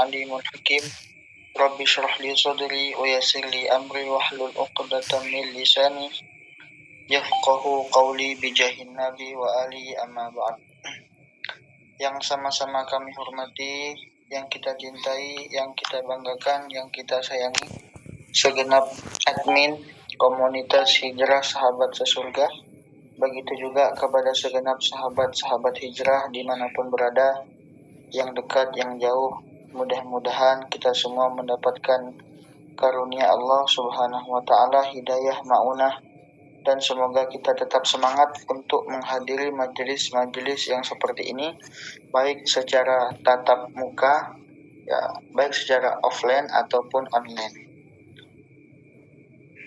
alimul hakim. Rabbi shrah li sadri wa yassir li amri wahlul 'uqdatam min lisani yafqahu qawli bijahin nabi wa ali amma ba'd. Yang sama-sama kami hormati, yang kita cintai, yang kita banggakan, yang kita sayangi, segenap admin komunitas hijrah sahabat sesurga. Begitu juga kepada segenap sahabat-sahabat hijrah dimanapun berada, yang dekat, yang jauh. Mudah-mudahan kita semua mendapatkan karunia Allah Subhanahu wa ta'ala, hidayah ma'unah, dan semoga kita tetap semangat untuk menghadiri majelis-majelis yang seperti ini, baik secara tatap muka, baik secara offline ataupun online.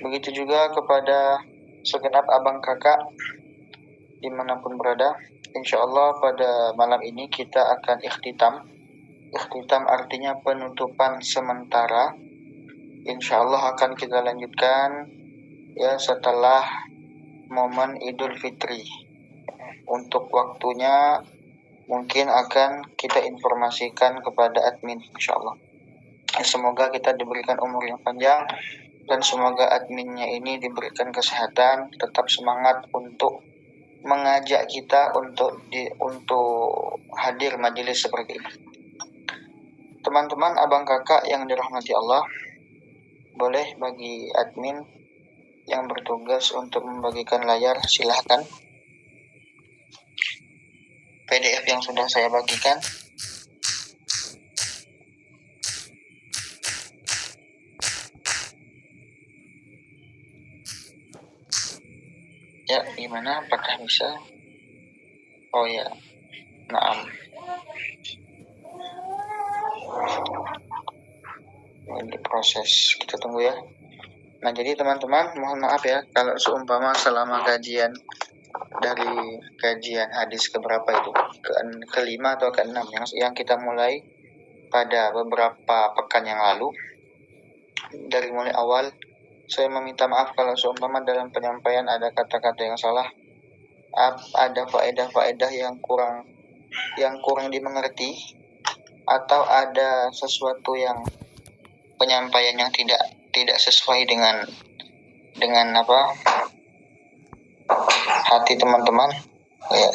Begitu juga kepada segenap abang kakak dimanapun berada. Insya Allah pada malam ini kita akan ikhtitam. Ikhtitam artinya penutupan sementara. Insya Allah akan kita lanjutkan setelah momen Idul Fitri. Untuk waktunya mungkin akan kita informasikan kepada admin, insya Allah. Semoga kita diberikan umur yang panjang dan semoga adminnya ini diberikan kesehatan, tetap semangat untuk mengajak kita untuk hadir majelis seperti ini. Teman-teman, abang kakak yang dirahmati Allah, boleh bagi admin yang bertugas untuk membagikan layar, silahkan. PDF yang sudah saya bagikan. Ya, gimana? Apakah bisa? Oh ya, naam. Ini proses, kita tunggu ya. Nah, jadi teman-teman, mohon maaf ya kalau seumpama selama kajian dari kajian hadis keberapa itu, kelima atau keenam yang kita mulai pada beberapa pekan yang lalu, dari mulai awal saya meminta maaf kalau seumpama dalam penyampaian ada kata-kata yang salah, ada faedah-faedah yang kurang dimengerti, atau ada sesuatu yang penyampaian yang tidak sesuai dengan hati teman-teman, ya.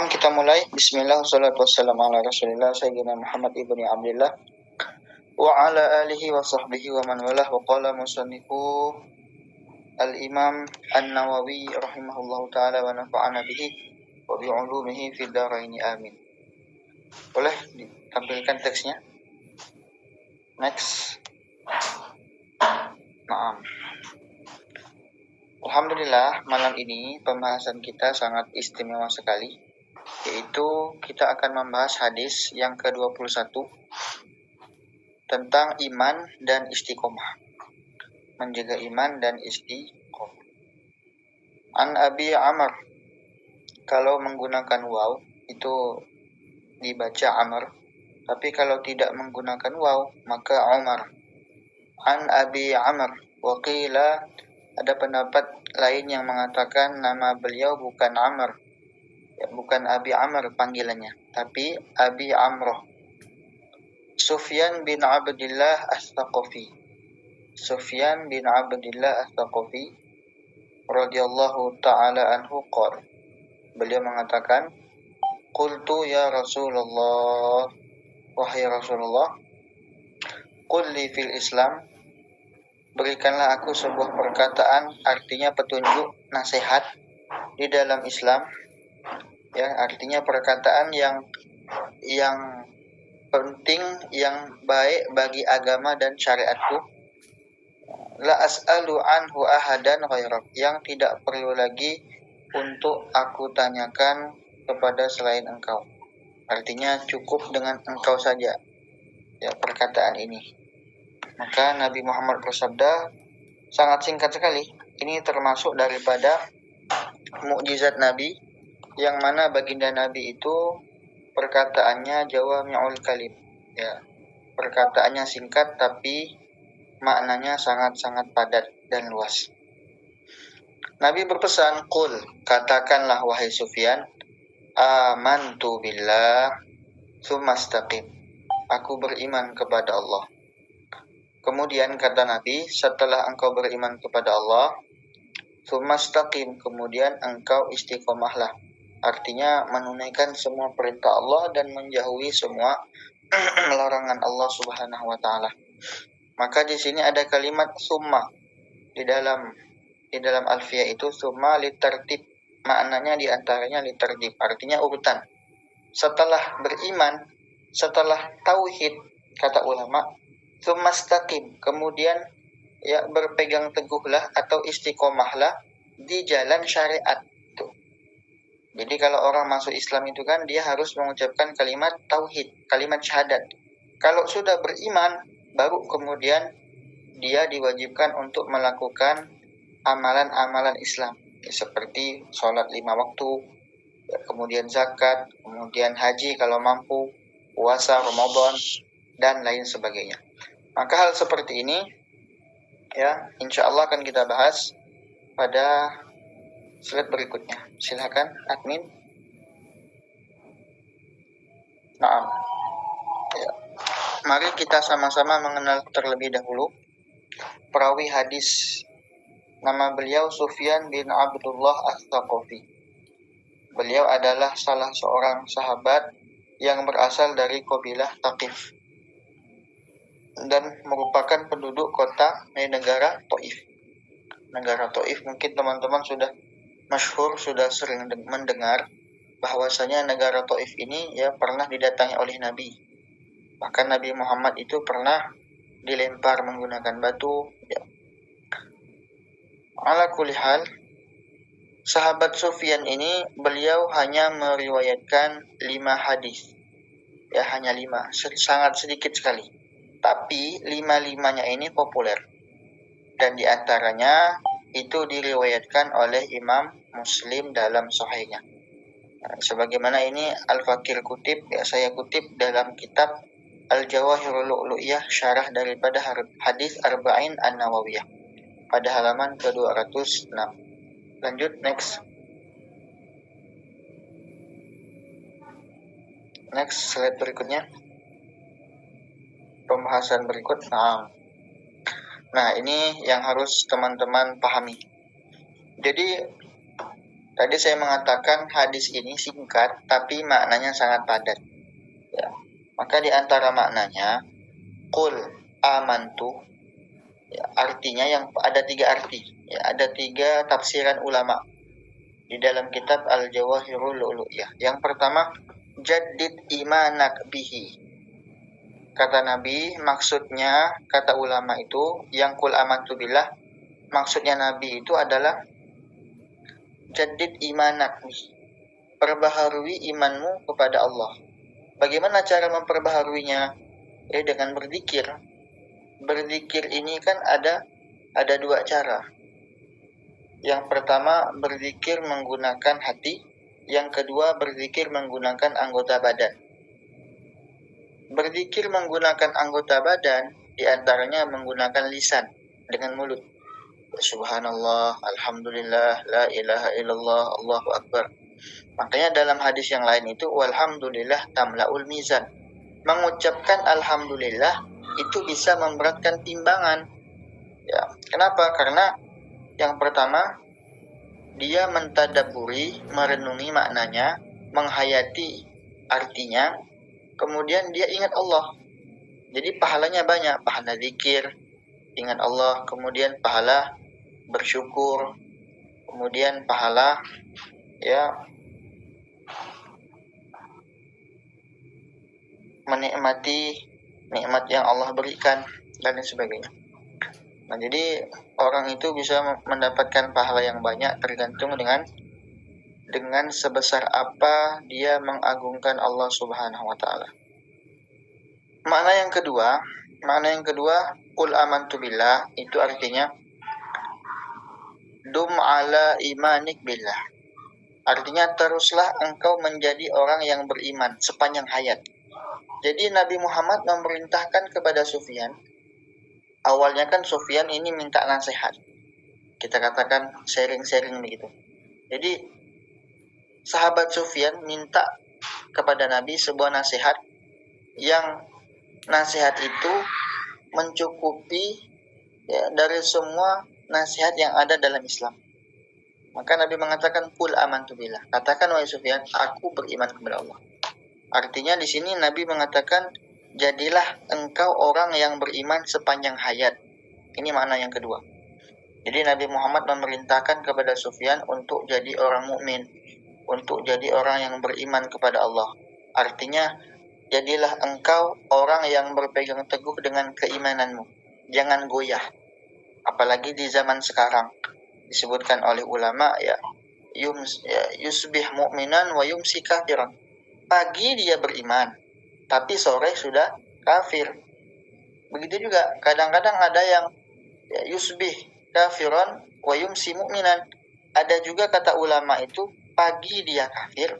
Kita mulai. Bismillah, wassalatu wassalamu ala rasulillah sayyidina Muhammad ibni Abdillah wa ala alihi wa sahbihi wa man walah. Wa qala musannifu al-imam an-Nawawi rahimahullahu ta'ala wa nafa'ana bihi wa bi'ulumihi fid dharaini amin. Boleh ditampilkan teksnya? Next. Naam. Alhamdulillah, malam ini pembahasan kita sangat istimewa sekali, yaitu kita akan membahas hadis yang ke-21 tentang iman dan istiqomah, menjaga iman dan istiqomah. An Abi Amr, kalau menggunakan waw itu dibaca Amr, tapi kalau tidak menggunakan waw maka Umar. An Abi Amr, wa qila, ada pendapat lain yang mengatakan nama beliau bukan Amr, bukan Abi Amr panggilannya, tapi Abi Amroh. Sufyan bin Abdillah As-Thaqafi. Sufyan bin Abdillah As-Thaqafi radhiyallahu ta'ala anhu qala, beliau mengatakan, qultu ya Rasulullah, wahai Rasulullah, qul li fil Islam, berikanlah aku sebuah perkataan, artinya petunjuk, nasihat di dalam Islam. Ya, artinya perkataan yang penting, yang baik bagi agama dan syariatku. La as'alu anhu ahadan ghairak, yang tidak perlu lagi untuk aku tanyakan kepada selain engkau. Artinya cukup dengan engkau saja, ya, perkataan ini. Maka Nabi Muhammad bersabda, sangat singkat sekali. Ini termasuk daripada mukjizat Nabi, yang mana baginda Nabi itu perkataannya jawami'ul kalim. Ya, perkataannya singkat tapi maknanya sangat-sangat padat dan luas. Nabi berpesan, "Qul," katakanlah wahai Sufyan, "amantu billah, tsumma istaqim." Aku beriman kepada Allah. Kemudian kata Nabi, setelah engkau beriman kepada Allah, tsumma istaqim, kemudian engkau istiqomahlah. Artinya menunaikan semua perintah Allah dan menjauhi semua larangan Allah Subhanahu wa taala. Maka di sini ada kalimat summa di dalam alfiyah itu, summa litertib. Maknanya di antaranya litertib, artinya urutan. Setelah beriman, setelah tauhid, kata ulama, summa istaqim, kemudian ya berpegang teguhlah atau istiqomahlah di jalan syariat. Jadi kalau orang masuk Islam itu kan dia harus mengucapkan kalimat tauhid, kalimat syahadat. Kalau sudah beriman, baru kemudian dia diwajibkan untuk melakukan amalan-amalan Islam, seperti sholat 5 waktu, kemudian zakat, kemudian haji kalau mampu, puasa Ramadan, dan lain sebagainya. Maka hal seperti ini ya insya Allah akan kita bahas pada slide berikutnya. Silakan admin. Nah, ya. Mari kita sama-sama mengenal terlebih dahulu perawi hadis. Nama beliau Sufyan bin Abdullah Ats-Tsaqafi. Beliau adalah salah seorang sahabat yang berasal dari kabilah Thaqif dan merupakan penduduk kota negara Taif. Negara Taif mungkin teman-teman sudah masyhur, sudah sering mendengar bahwasanya negara Taif ini ya pernah didatangi oleh Nabi. Bahkan Nabi Muhammad itu pernah dilempar menggunakan batu. Ya. Ala kulli hal, sahabat Sufyan ini beliau hanya meriwayatkan 5 hadis. Ya, hanya 5, sangat sedikit sekali. Tapi 5-5-nya ini populer. Dan diantaranya itu diriwayatkan oleh Imam Muslim dalam Sahihnya. Sebagaimana ini Al-Fakir kutip, ya saya kutip dalam kitab Al-Jawahirul Lu'lu'iyah, syarah daripada hadis Arba'in An-Nawawiyah pada halaman ke-206. Lanjut, next. Next, slide berikutnya. Pembahasan berikut. Nah, ini yang harus teman-teman pahami. Jadi, tadi saya mengatakan hadis ini singkat, tapi maknanya sangat padat. Ya. Maka di antara maknanya, qul amantu, ya, artinya yang ada 3 arti. Ya, ada 3 tafsiran ulama di dalam kitab Al-Jawahirul Lu'lu'iyah. Yang pertama, jaddid imanak bihi. Kata Nabi, maksudnya, kata ulama itu, yang qul amantu billah, maksudnya Nabi itu adalah jaddid imanak bihi. Perbaharui imanmu kepada Allah. Bagaimana cara memperbaharuinya? Ya, dengan berzikir. Berzikir ini kan ada 2 cara. Yang pertama, berzikir menggunakan hati. Yang kedua, berzikir menggunakan anggota badan. Berzikir menggunakan anggota badan, diantaranya menggunakan lisan, dengan mulut. Subhanallah, Alhamdulillah, La ilaha illallah, Allahu Akbar. Makanya dalam hadis yang lain itu, walhamdulillah tamla'ul mizan. Mengucapkan Alhamdulillah itu bisa memberatkan timbangan. Ya, kenapa? Karena yang pertama, dia mentadaburi, merenungi maknanya, menghayati artinya, kemudian dia ingat Allah. Jadi pahalanya banyak, pahala zikir, ingat Allah, kemudian pahala bersyukur, kemudian pahala ya menikmati nikmat yang Allah berikan dan lain sebagainya. Nah, jadi orang itu bisa mendapatkan pahala yang banyak tergantung dengan sebesar apa dia mengagungkan Allah Subhanahu wa taala. Makna yang kedua, qul amantu billah, itu artinya dum ala imanik billah. Artinya teruslah engkau menjadi orang yang beriman sepanjang hayat. Jadi Nabi Muhammad memerintahkan kepada Sufyan. Awalnya kan Sufyan ini minta nasihat. Kita katakan sharing-sharing begitu. Jadi sahabat Sufyan minta kepada Nabi sebuah nasihat yang nasihat itu mencukupi ya, dari semua nasihat yang ada dalam Islam. Maka Nabi mengatakan qul amantu billah. Katakan wahai Sufyan, aku beriman kepada Allah. Artinya di sini Nabi mengatakan jadilah engkau orang yang beriman sepanjang hayat. Ini makna yang kedua. Jadi Nabi Muhammad memerintahkan kepada Sufyan untuk jadi orang mukmin, untuk jadi orang yang beriman kepada Allah. Artinya jadilah engkau orang yang berpegang teguh dengan keimananmu. Jangan goyah. Apalagi di zaman sekarang disebutkan oleh ulama ya yusbih mu'minan wa yumsi kafiran. Pagi dia beriman, tapi sore sudah kafir. Begitu juga kadang-kadang ada yang ya, yusbih kafiran wa yumsi mu'minan. Ada juga kata ulama itu pagi dia kafir,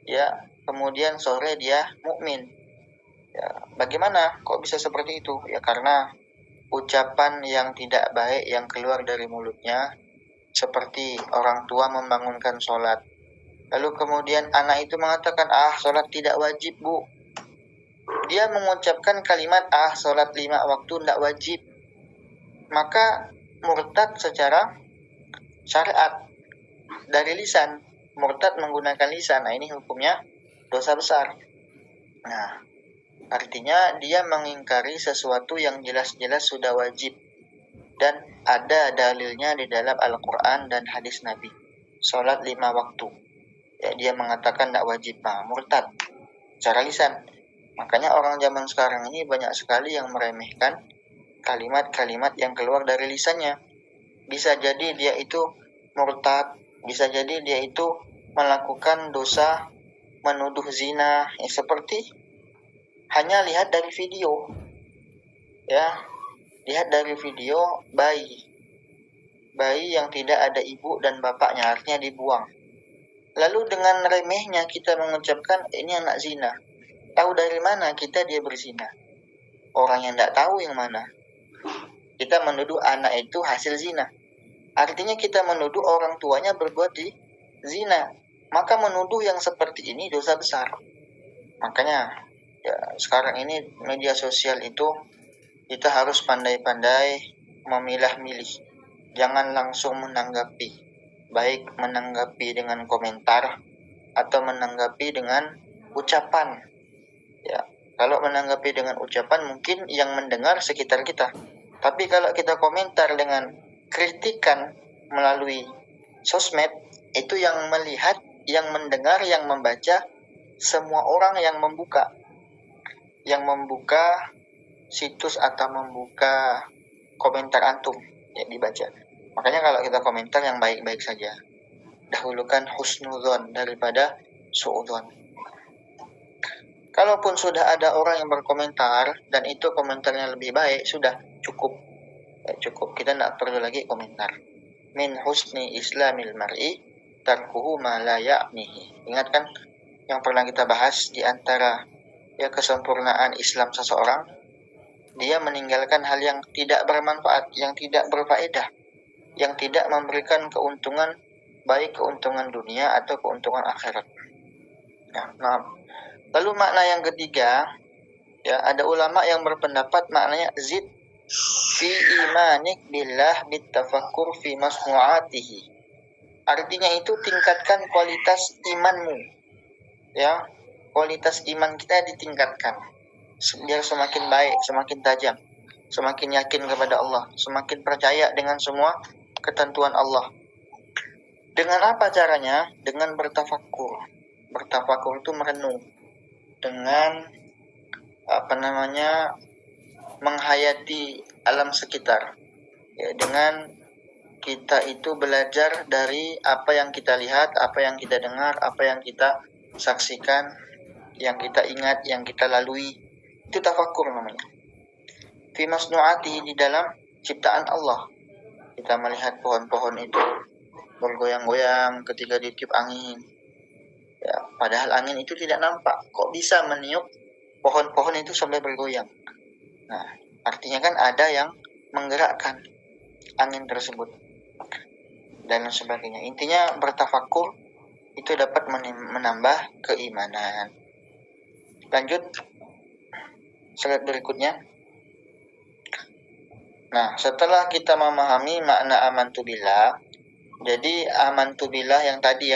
ya kemudian sore dia mukmin. Ya, bagaimana kok bisa seperti itu? Ya karena ucapan yang tidak baik yang keluar dari mulutnya, seperti orang tua membangunkan sholat, lalu kemudian anak itu mengatakan, sholat tidak wajib bu. Dia mengucapkan kalimat, sholat 5 waktu tidak wajib. Maka murtad secara syariat dari lisan. Murtad menggunakan lisan. Nah ini hukumnya dosa besar. Nah artinya dia mengingkari sesuatu yang jelas-jelas sudah wajib. Dan ada dalilnya di dalam Al-Quran dan hadis Nabi. Sholat 5 waktu. Ya, dia mengatakan tidak wajib. Murtad secara lisan. Makanya orang zaman sekarang ini banyak sekali yang meremehkan kalimat-kalimat yang keluar dari lisannya. Bisa jadi dia itu murtad, bisa jadi dia itu melakukan dosa menuduh zina, ya, seperti hanya lihat dari video. Ya, lihat dari video bayi yang tidak ada ibu dan bapaknya, artinya dibuang. Lalu dengan remehnya kita mengucapkan ini anak zina. Tahu dari mana kita dia berzina? Orang yang tidak tahu yang mana. Kita menuduh anak itu hasil zina. Artinya kita menuduh orang tuanya berbuat di zina. Maka menuduh yang seperti ini dosa besar. Makanya ya, sekarang ini media sosial itu kita harus pandai-pandai memilah-milih. Jangan langsung menanggapi. Baik menanggapi dengan komentar atau menanggapi dengan ucapan. Ya, kalau menanggapi dengan ucapan mungkin yang mendengar sekitar kita. Tapi kalau kita komentar dengan kritikan melalui sosmed, itu yang melihat, yang mendengar, yang membaca semua orang yang membuka situs atau membuka komentar antum yang dibaca. Makanya kalau kita komentar yang baik-baik saja. Dahulukan husnudzon daripada suudzon. Kalaupun sudah ada orang yang berkomentar dan itu komentarnya lebih baik, sudah cukup. Cukup, kita tidak perlu lagi komentar. Min husni islamil mar'i tarkuhu ma la ya'nihi. Ingat kan yang pernah kita bahas di antara ya kesempurnaan Islam seseorang, dia meninggalkan hal yang tidak bermanfaat, yang tidak berfaedah, yang tidak memberikan keuntungan, baik keuntungan dunia atau keuntungan akhirat. Nah, lalu makna yang ketiga, ya ada ulama yang berpendapat maknanya zid fi imanik billah bitafakkur fi masnu'atihi. Artinya itu tingkatkan kualitas imanmu. Ya, kualitas iman kita ditingkatkan. Biar semakin baik, semakin tajam, semakin yakin kepada Allah, semakin percaya dengan semua ketentuan Allah. Dengan apa caranya? Dengan bertafakkur. Bertafakkur itu merenung. Dengan menghayati alam sekitar. Ya, dengan kita itu belajar dari apa yang kita lihat, apa yang kita dengar, apa yang kita saksikan, yang kita ingat, yang kita lalui. Itu tafakkur namanya. Fi masnu'atihi, di dalam ciptaan Allah. Kita melihat pohon-pohon itu bergoyang-goyang ketika ditiup angin. Ya, padahal angin itu tidak nampak. Kok bisa meniup pohon-pohon itu sampai bergoyang? Nah, artinya kan ada yang menggerakkan angin tersebut dan sebagainya. Intinya bertafakur itu dapat menambah keimanan. Lanjut slide berikutnya. Nah, setelah kita memahami makna amantu billah, jadi amantu billah yang tadi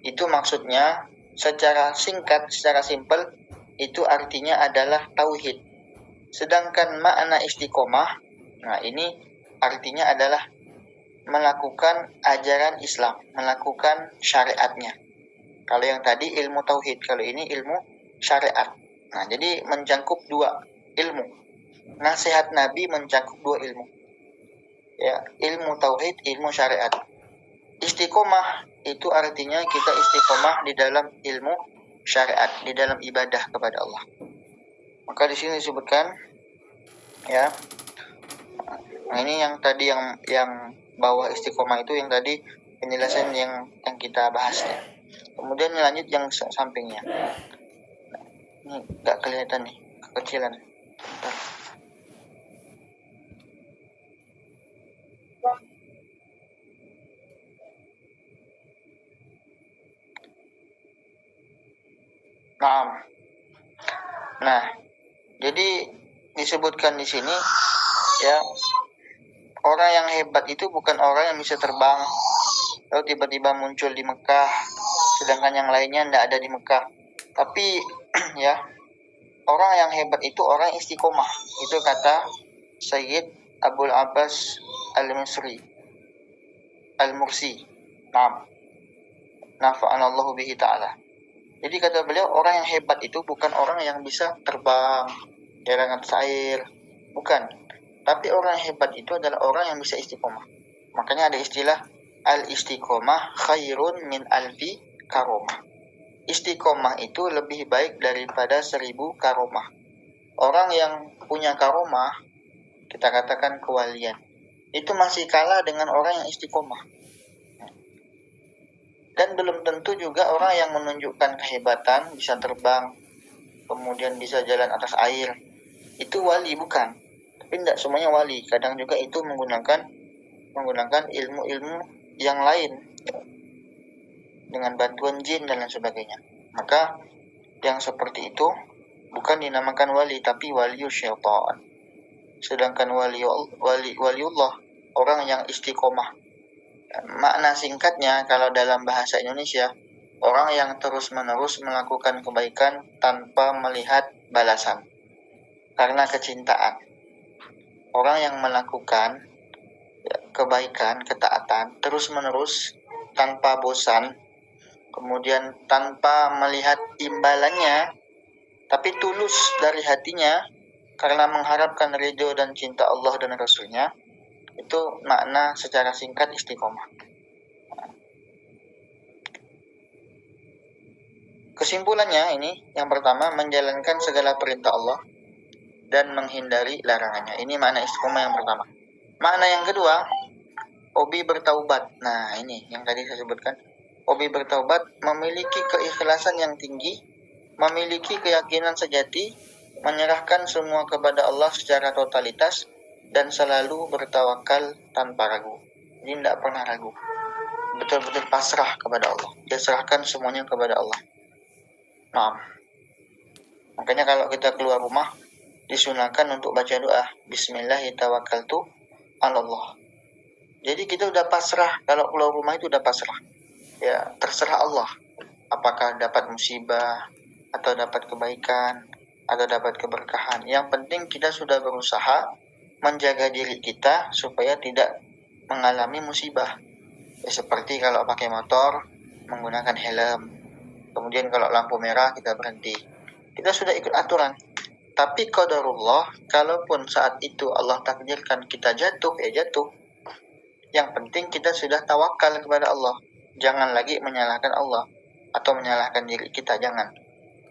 itu maksudnya secara singkat, secara simpel itu artinya adalah tauhid. Sedangkan makna istiqomah, nah ini artinya adalah melakukan ajaran Islam, melakukan syariatnya. Kalau yang tadi ilmu tauhid, kalau ini ilmu syariat. Nah, jadi mencakup dua ilmu. Nasihat Nabi mencakup dua ilmu. Ya, ilmu tauhid, ilmu syariat. Istiqomah itu artinya kita istiqomah di dalam ilmu syariat, di dalam ibadah kepada Allah. Maka di sini disebutkan ya. Nah, ini yang tadi yang bawah istiqomah itu yang tadi penjelasan yang kita bahas ya. Kemudian lanjut yang sampingnya. Ini enggak kelihatan nih, kekecilan. Bentar. Nah, jadi disebutkan di sini ya, orang yang hebat itu bukan orang yang bisa terbang lalu tiba-tiba muncul di Mekah, sedangkan yang lainnya tidak ada di Mekah. Tapi ya, orang yang hebat itu orang istiqomah. Itu kata Sayyid Abul Abbas Al-Misri Al-Mursi. Nafa'anallahu bihi ta'ala. Jadi kata beliau, orang yang hebat itu bukan orang yang bisa terbang, jalan atas air, bukan. Tapi orang yang hebat itu adalah orang yang bisa istiqomah. Makanya ada istilah al-istiqomah khairun min alfi karomah. Istiqomah itu lebih baik daripada 1000 karomah. Orang yang punya karomah, kita katakan kewalian, itu masih kalah dengan orang yang istiqomah. Dan belum tentu juga orang yang menunjukkan kehebatan, bisa terbang, kemudian bisa jalan atas air, itu wali, bukan. Tapi tidak semuanya wali. Kadang juga itu menggunakan ilmu-ilmu yang lain dengan bantuan jin dan lain sebagainya. Maka yang seperti itu bukan dinamakan wali, tapi walius syaitan. Sedangkan waliullah, orang yang istiqomah. Makna singkatnya kalau dalam bahasa Indonesia, orang yang terus-menerus melakukan kebaikan tanpa melihat balasan karena kecintaan. Orang yang melakukan kebaikan, ketaatan terus-menerus tanpa bosan, kemudian tanpa melihat imbalannya, tapi tulus dari hatinya karena mengharapkan ridho dan cinta Allah dan Rasulnya, itu makna secara singkat istiqomah. Kesimpulannya ini, yang pertama, menjalankan segala perintah Allah dan menghindari larangannya. Ini makna istiqomah yang pertama. Makna yang kedua, hobi bertaubat. Nah, ini yang tadi saya sebutkan. Hobi bertaubat memiliki keikhlasan yang tinggi, memiliki keyakinan sejati, menyerahkan semua kepada Allah secara totalitas, dan selalu bertawakal tanpa ragu. Jadi tidak pernah ragu. Betul-betul pasrah kepada Allah. Dia serahkan semuanya kepada Allah. Makanya kalau kita keluar rumah, disunahkan untuk baca doa Bismillahirrahmanirrahim. Jadi kita udah pasrah. Kalau keluar rumah itu udah pasrah. Ya, terserah Allah. Apakah dapat musibah, atau dapat kebaikan, atau dapat keberkahan. Yang penting kita sudah berusaha menjaga diri kita supaya tidak mengalami musibah. Ya, seperti kalau pakai motor, menggunakan helm. Kemudian kalau lampu merah kita berhenti. Kita sudah ikut aturan. Tapi qadarullah, kalaupun saat itu Allah takdirkan kita jatuh, ya jatuh. Yang penting kita sudah tawakal kepada Allah. Jangan lagi menyalahkan Allah atau menyalahkan diri kita, jangan.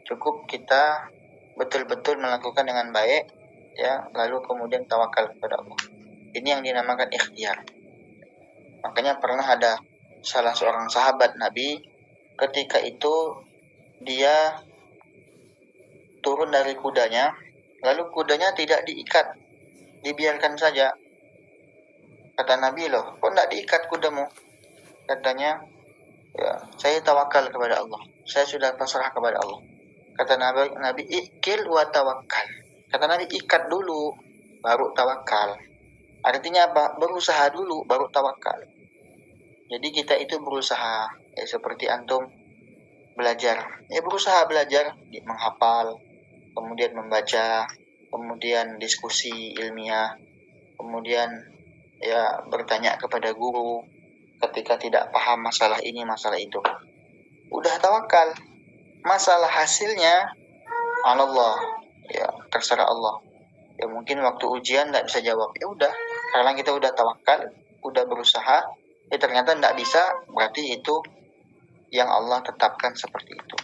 Cukup kita betul-betul melakukan dengan baik, ya, lalu kemudian tawakal kepada Allah. Ini yang dinamakan ikhtiar. Makanya pernah ada salah seorang sahabat Nabi, ketika itu dia turun dari kudanya, lalu kudanya tidak diikat, dibiarkan saja. Kata Nabi, loh, kok tidak diikat kudamu? Katanya, ya, saya tawakal kepada Allah. Saya sudah pasrah kepada Allah. Kata Nabi, ikil wa tawakkal. Kata Nabi, ikat dulu, baru tawakal. Artinya apa? Berusaha dulu, baru tawakal. Jadi kita itu berusaha, ya, seperti antum belajar. Ya, berusaha belajar, menghafal, kemudian membaca, kemudian diskusi ilmiah, kemudian ya bertanya kepada guru ketika tidak paham masalah ini, masalah itu. Udah tawakal. Masalah hasilnya Allah, ya terserah Allah. Ya mungkin waktu ujian tidak bisa jawab. Ya udah, karena kita udah tawakal, udah berusaha, ya ternyata tidak bisa, berarti itu yang Allah tetapkan seperti itu.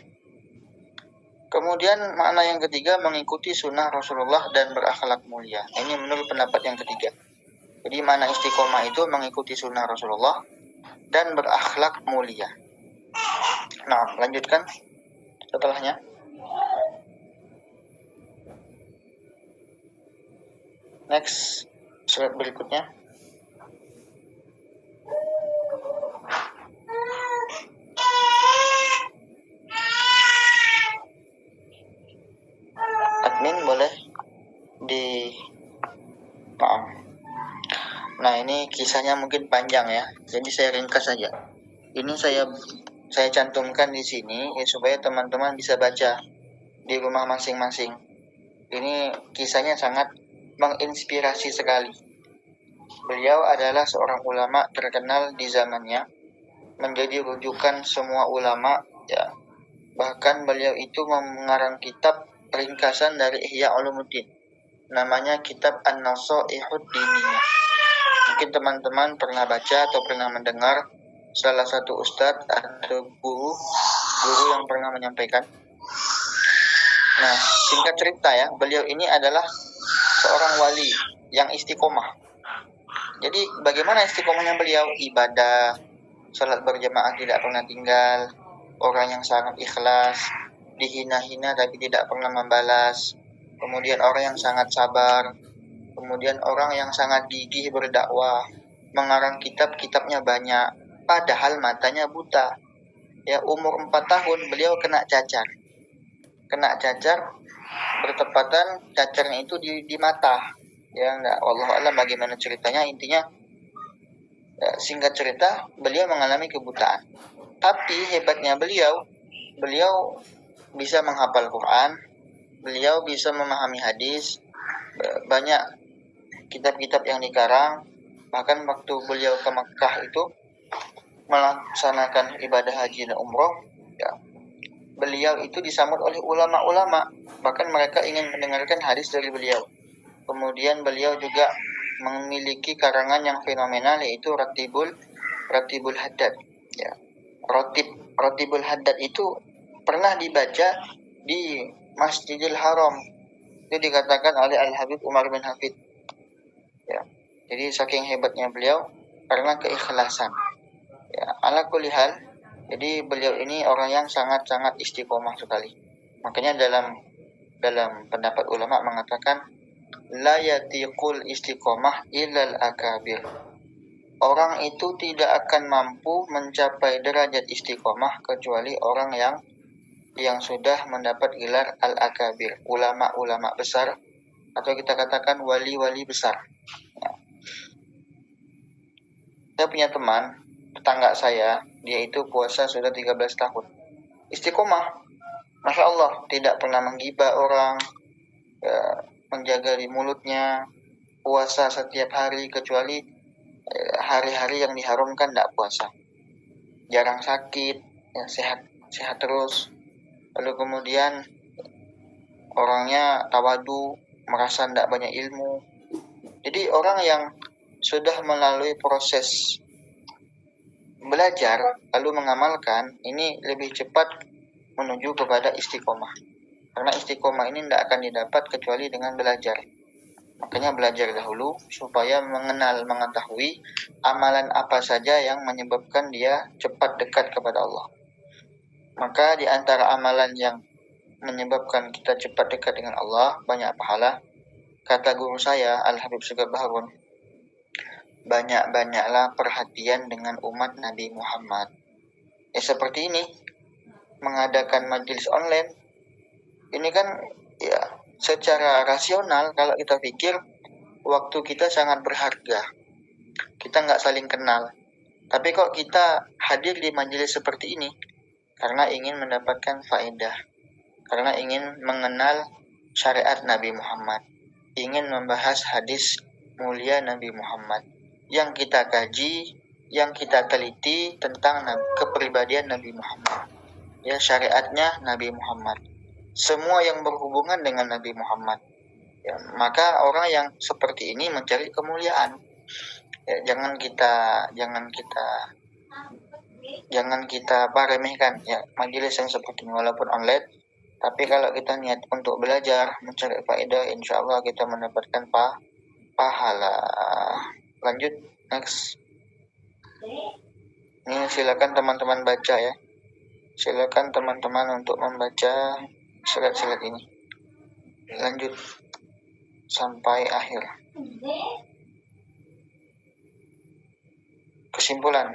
Kemudian makna yang ketiga, mengikuti sunnah Rasulullah dan berakhlak mulia. Ini menurut pendapat yang ketiga. Jadi makna istiqomah itu mengikuti sunnah Rasulullah dan berakhlak mulia. Nah, lanjutkan setelahnya. Next, slide berikutnya. Admin boleh maaf. Nah, ini kisahnya mungkin panjang ya. Jadi saya ringkas saja. Ini saya cantumkan di sini ya, supaya teman-teman bisa baca di rumah masing-masing. Ini kisahnya sangat menginspirasi sekali. Beliau adalah seorang ulama terkenal di zamannya, menjadi rujukan semua ulama ya. Bahkan beliau itu mengarang kitab ringkasan dari Ihya Ulumuddin. Namanya kitab An-Nasaihud Diniyah. Mungkin teman-teman pernah baca atau pernah mendengar salah satu ustadz atau guru yang pernah menyampaikan. Nah, singkat cerita ya, beliau ini adalah seorang wali yang istiqomah. Jadi bagaimana istiqomahnya beliau? Ibadah, salat berjamaah tidak pernah tinggal, orang yang sangat ikhlas, dihina-hina tapi tidak pernah membalas, kemudian orang yang sangat sabar, kemudian orang yang sangat gigih berdakwah, mengarang kitabnya banyak, padahal matanya buta. Ya, umur 4 tahun beliau kena cacar bertepatan cacarnya itu di mata. Ya, enggak, wallahu a'lam bagaimana ceritanya. Intinya ya, singkat cerita, beliau mengalami kebutaan. Tapi hebatnya beliau bisa menghafal Quran, beliau bisa memahami hadis, banyak kitab-kitab yang dikarang. Bahkan waktu beliau ke Mekah itu melaksanakan ibadah haji dan umroh, ya, beliau itu disambut oleh ulama-ulama, bahkan mereka ingin mendengarkan hadis dari beliau. Kemudian beliau juga memiliki karangan yang fenomenal, yaitu Ratibul Haddad. Ya. Ratibul Haddad itu pernah dibaca di Masjidil Haram. Itu dikatakan oleh Al-Habib Umar bin Hafid. Ya. Jadi saking hebatnya beliau karena keikhlasan. Ya, ala kulli hal, jadi beliau ini orang yang sangat-sangat istiqomah sekali. Makanya dalam pendapat ulama mengatakan la yatiqul istiqomah illal akabir. Orang itu tidak akan mampu mencapai derajat istiqomah kecuali orang yang sudah mendapat gelar al-akabir, ulama-ulama besar, atau kita katakan wali-wali besar. Ya. Saya punya teman, tetangga saya, dia itu puasa sudah 13 tahun. Istiqomah. Masya Allah, tidak pernah menggibah orang, ya, menjaga di mulutnya, puasa setiap hari kecuali hari-hari yang diharamkan tidak puasa. Jarang sakit, ya, sehat terus. Lalu kemudian orangnya tawadu, merasa tidak banyak ilmu. Jadi orang yang sudah melalui proses belajar lalu mengamalkan, ini lebih cepat menuju kepada istiqomah. Karena istiqomah ini tidak akan didapat kecuali dengan belajar. Makanya belajar dahulu supaya mengetahui amalan apa saja yang menyebabkan dia cepat dekat kepada Allah. Maka di antara amalan yang menyebabkan kita cepat dekat dengan Allah, banyak pahala. Kata guru saya, Al-Habib Sugab Harun, banyak-banyaklah perhatian dengan umat Nabi Muhammad. Seperti ini, mengadakan majelis online, ini kan ya secara rasional kalau kita pikir, waktu kita sangat berharga. Kita nggak saling kenal. Tapi kok kita hadir di majelis seperti ini, karena ingin mendapatkan faedah, karena ingin mengenal syariat Nabi Muhammad, ingin membahas hadis mulia Nabi Muhammad, yang kita kaji, yang kita teliti tentang kepribadian Nabi Muhammad, ya syariatnya Nabi Muhammad, semua yang berhubungan dengan Nabi Muhammad. Ya, maka orang yang seperti ini mencari kemuliaan. Ya, jangan kita remehkan ya majelis yang seperti ini walaupun online. Tapi kalau kita niat untuk belajar, mencari faedah, insya Allah kita mendapatkan pahala. Lanjut, next. Ini silakan teman-teman baca ya. Silakan teman-teman untuk membaca surat-surat ini. Lanjut sampai akhir. Kesimpulan.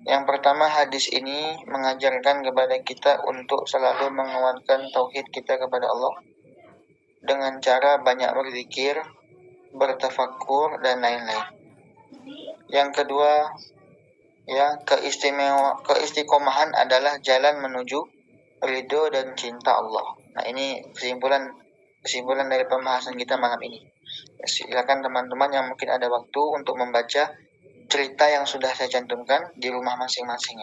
Yang pertama, hadis ini mengajarkan kepada kita untuk selalu menguatkan tauhid kita kepada Allah dengan cara banyak berzikir, bertafakkur, dan lain-lain. Yang kedua, ya, keistiqomahan adalah jalan menuju ridho dan cinta Allah. Nah, ini kesimpulan dari pembahasan kita malam ini. Silakan teman-teman yang mungkin ada waktu untuk membaca cerita yang sudah saya cantumkan di rumah masing-masing.